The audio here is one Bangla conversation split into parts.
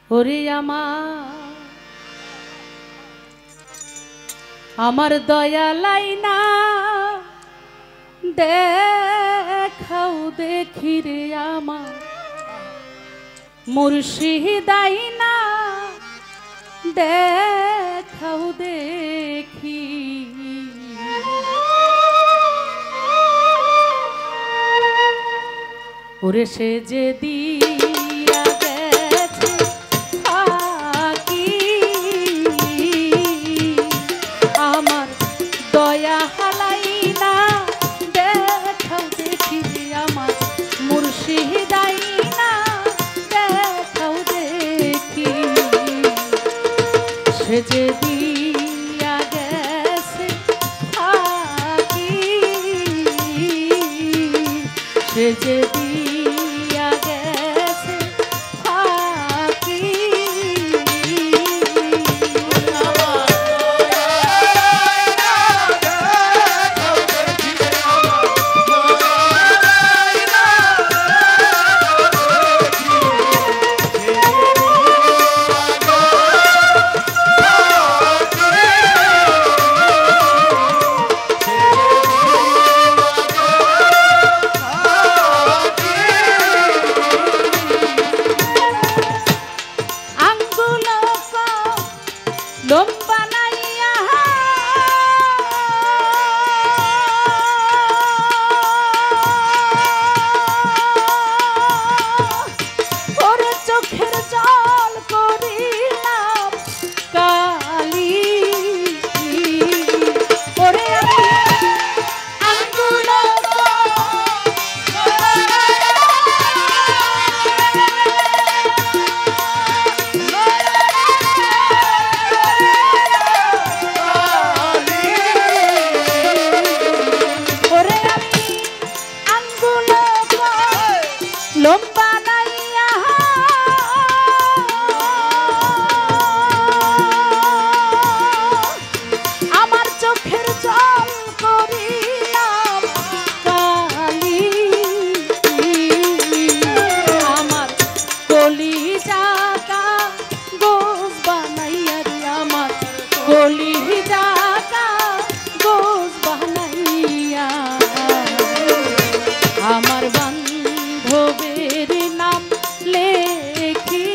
ওরে আমার দয়ালাই না দেখাও দেখি রে আমার মুর্শিদাই না দেখাও দেখি ওরে সে যে দিয়া গেছে ফাঁকি আমার দয়া হালাই না দেখাও দেখি আমার মুর্শিদাই না দেখাও দেখি সে যে দিয়া গেছে ফাঁকি সে যে দিয়া গেছে ফাঁকি আমার বান্ধবের নাম লেখি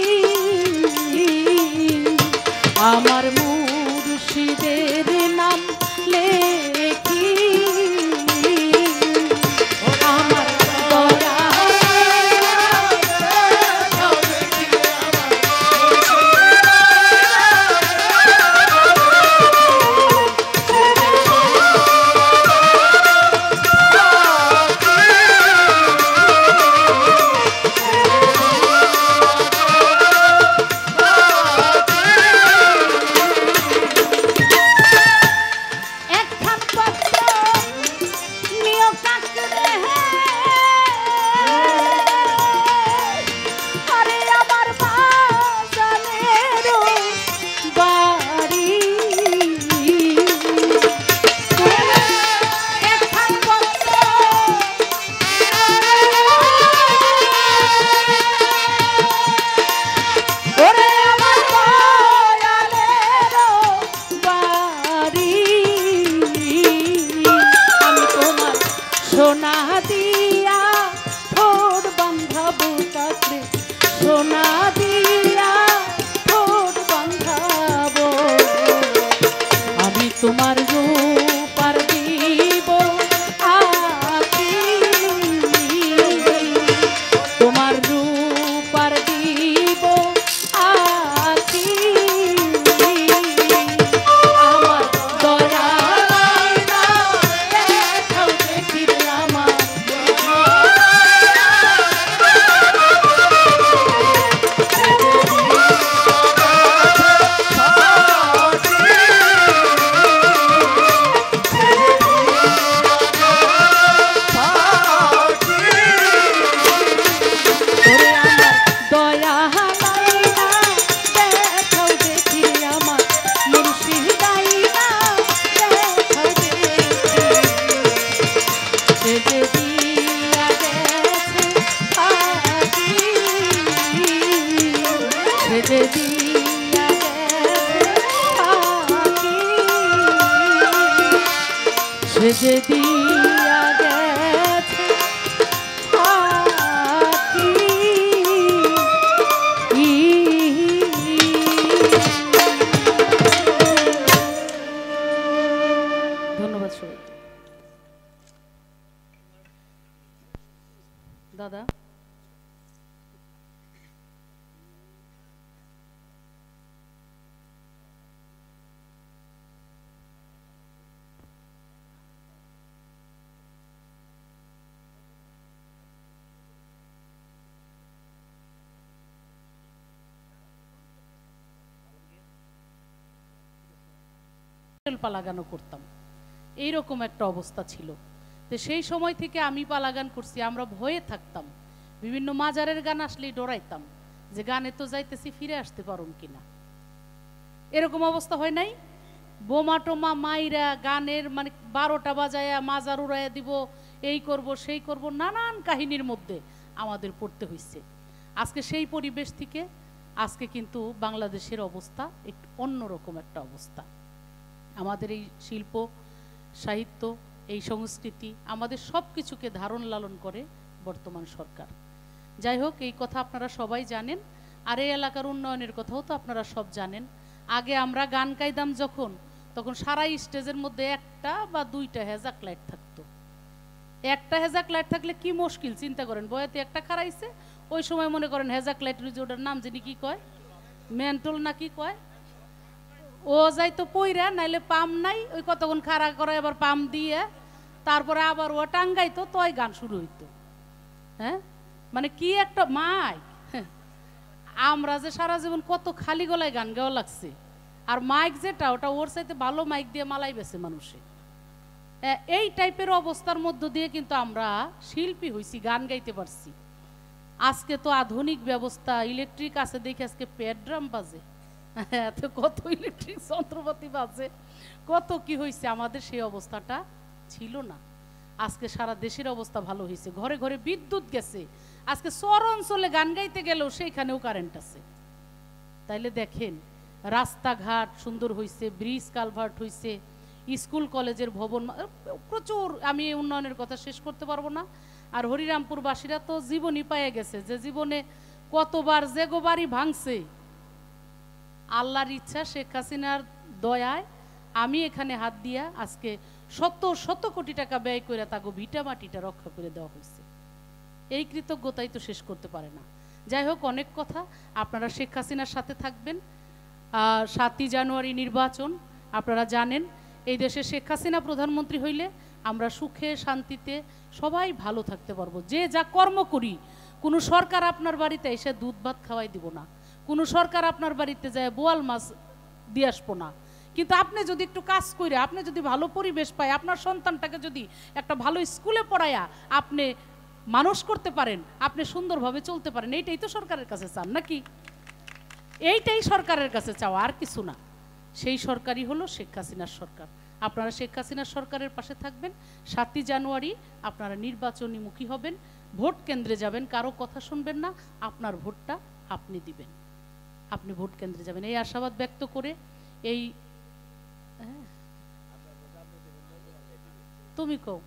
আমার মুর্শিদের নাম লেখি আমার দয়া সোনা দিয়া ঠোঁট বাঁধাবো তাকে সোনা দিয়া ঠোঁট বাঁধাবো আমি তোমার রূপ আর দিব আঁকি তোমার রূপ আর দিব আঁকি আমার দয়া সে যে দিয়া গেছে ফাঁকি। ধন্যবাদ সবাই। দাদা পালা গানও করতাম, এইরকম একটা অবস্থা ছিল। তো সেই সময় থেকে আমি পালা গান করছি, আমরা ভয়ে থাকতাম, বিভিন্ন মাজারের গান আসলেই ডরাইতাম যে গানে তো যাইতেছি ফিরে আসতে পারুম কিনা, এরকম অবস্থা হয় নাই? বোমা টোমা মাইরা গানের মানে 12টা বাজায়া মাজার উড়াইয়া দিব, এই করব সেই করব, নানান কাহিনীর মধ্যে আমাদের পড়তে হয়েছে। আজকে সেই পরিবেশ থেকে আজকে কিন্তু বাংলাদেশের অবস্থা একটু অন্যরকম একটা অবস্থা। আমাদের এই শিল্প সাহিত্য এই সংস্কৃতি আমাদের সব কিছুকে ধারণ লালন করে বর্তমান সরকার। যাই হোক, এই কথা আপনারা সবাই জানেন, আর এই এলাকার উন্নয়নের কথাও তো আপনারা সব জানেন। আগে আমরা গান গাইতাম যখন, তখন সারা স্টেজের মধ্যে একটা বা দুইটা হেজাক লাইট থাকতো। একটা হেজাক লাইট থাকলে কি মুশকিল চিন্তা করেন, বয়াতে একটা খারাইছে, ওই সময় মনে করেন হেজাক লাইট, ওটার নাম যিনি কি কয়, মেন্টল না কি কয়, ও যাইতো পইরা, নাইলে পাম নাই, ওই কতক্ষণ খাড়া করে আবার পাম দিয়ে তারপরে আবার ও টাঙ্গাইতো, তয় গান শুরু হইতো। হ্যাঁ, মানে কি একটা মাইক! আমরা যে সারা জীবন কত খালি গলায় গান গাওয়া লাগছে, আর মাইক যেটা ওটা ওর চাইতে ভালো মাইক দিয়ে মালাই বেছে মানুষে। এই টাইপের অবস্থার মধ্য দিয়ে কিন্তু আমরা শিল্পী হইছি, গান গাইতে পারছি। আজকে তো আধুনিক ব্যবস্থা, ইলেকট্রিক আছে দেখে আজকে প্যাড ড্রাম বাজে, কত ইলেকট্রিক যন্ত্রপাতি বাজে, কত কি হয়েছে। আমাদের সেই অবস্থাটা ছিল না। আজকে সারা দেশের অবস্থা ভালো হয়েছে, ঘরে ঘরে বিদ্যুৎ গেছে। আজকে শহর অঞ্চলে গান গাইতে গেলেও সেইখানেও কারেন্ট আছে। তাইলে দেখেন, রাস্তাঘাট সুন্দর হয়েছে, ব্রিজ কালভার্ট হয়েছে, স্কুল কলেজের ভবন প্রচুর। আমি এই উন্নয়নের কথা শেষ করতে পারবো না। আর হরিরামপুরবাসীরা তো জীবনই পাইয়ে গেছে, যে জীবনে কতবার যে গোবারই ভাঙছে, আল্লাহর ইচ্ছা শেখ হাসিনার দয়ায় আমি এখানে হাত দিয়া আজকে শত কোটি টাকা ব্যয় করে তাকে ভিটা মাটিটা রক্ষা করে দেওয়া হয়েছে। এই কৃতজ্ঞতাই তো শেষ করতে পারে না। যাই হোক, অনেক কথা। আপনারা শেখ হাসিনার সাথে থাকবেন। 7ই জানুয়ারি নির্বাচন, আপনারা জানেন এই দেশে শেখ হাসিনা প্রধানমন্ত্রী হইলে আমরা সুখে শান্তিতে সবাই ভালো থাকতে পারবো। যে যা কর্ম করি, কোনো সরকার আপনার বাড়িতে এসে দুধ ভাত খাওয়াই দিব না, কোনো সরকার আপনার বাড়িতে যায় বোয়াল মাছ দিয়ে আসবো না। কিন্তু আপনি যদি একটু কাজ করে, আপনি যদি ভালো পরিবেশ পায়, আপনার সন্তানটাকে যদি একটা ভালো স্কুলে পড়ায়া আপনি মানুষ করতে পারেন, আপনি সুন্দরভাবে চলতে পারেন, এইটাই তো সরকারের কাছে চান নাকি? এইটাই সরকারের কাছে চাওয়া, আর কিছু না। সেই সরকারই হলো শেখ হাসিনার সরকার। আপনারা শেখ হাসিনার সরকারের পাশে থাকবেন। 7ই জানুয়ারি আপনারা নির্বাচনীমুখী হবেন, ভোট কেন্দ্রে যাবেন, কারো কথা শুনবেন না, আপনার ভোটটা আপনি দিবেন, আপনি ভোট কেন্দ্রে যাবেন, এই আশাবাদ ব্যক্ত করে এই তুমি কও।